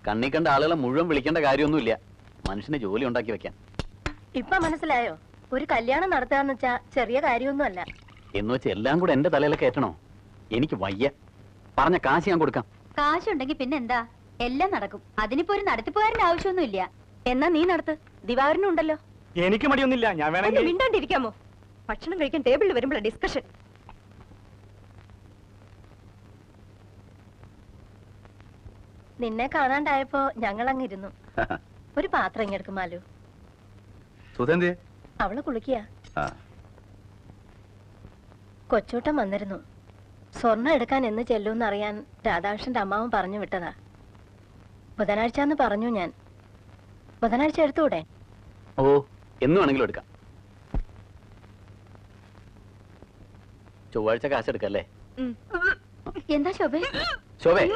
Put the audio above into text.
കണ്ണി കണ്ട ആളുകളെ മുഴുവൻ വിളിക്കേണ്ട കാര്യമൊന്നുമില്ല. മനുഷ്യന് ജോലി ഉണ്ടാക്കി വെക്കാൻ. ഇപ്പൊ മനസ്സിലായോ? ഒരു കല്യാണം നടത്താന്ന് വെച്ചാ ചെറിയ കാര്യമൊന്നുമല്ല. എന്ന് വെച്ച് എല്ലാം കൂടെ എന്റെ തലയിലൊക്കെ ഏറ്റണോ? എനിക്ക് വയ്യ. പറഞ്ഞ കാശ് ഞാൻ കൊടുക്കാം. കാശുണ്ടെങ്കിൽ പിന്നെ എന്താ, എല്ലാം നടക്കും. അതിനിപ്പോ ഒരു നടത്തിപ്പുകാരന്റെ ആവശ്യമൊന്നുമില്ല. എന്നാ നീ നടത്ത്, ദിവാകരനും ഉണ്ടല്ലോ. എനിക്ക് മടിയൊന്നുമില്ല, ഞാൻ വേണമെങ്കിൽ. മിണ്ടാണ്ടിരിക്കാമോ? ഭക്ഷണം കഴിക്കാൻ ടേബിളിൽ വരുമ്പോഴാണ് ഡിസ്കഷൻ. നിന്നെ കാണാണ്ടായപ്പോ ഞങ്ങൾ അങ്ങിരുന്നു. ഒരു പാത്രം ഇങ്ങെടുക്കും മാലു. അവള് കുളിക്കുക. കൊച്ചൂട്ടം വന്നിരുന്നു. സ്വർണ്ണം എടുക്കാൻ എന്ന് ചെല്ലൂന്ന് അറിയാൻ രാധാകൃഷ്ണന്റെ അമ്മാവൻ പറഞ്ഞു വിട്ടതാ. ബുധനാഴ്ചന്ന് പറഞ്ഞു ഞാൻ. ബുധനാഴ്ച എടുത്തൂടെ? ഓ, എന്ന് വേണമെങ്കിലും എടുക്കാം. ചൊവ്വാഴ്ച കാശ് എടുക്കല്ലേ? എന്താ ശോഭേ? ശോഭേ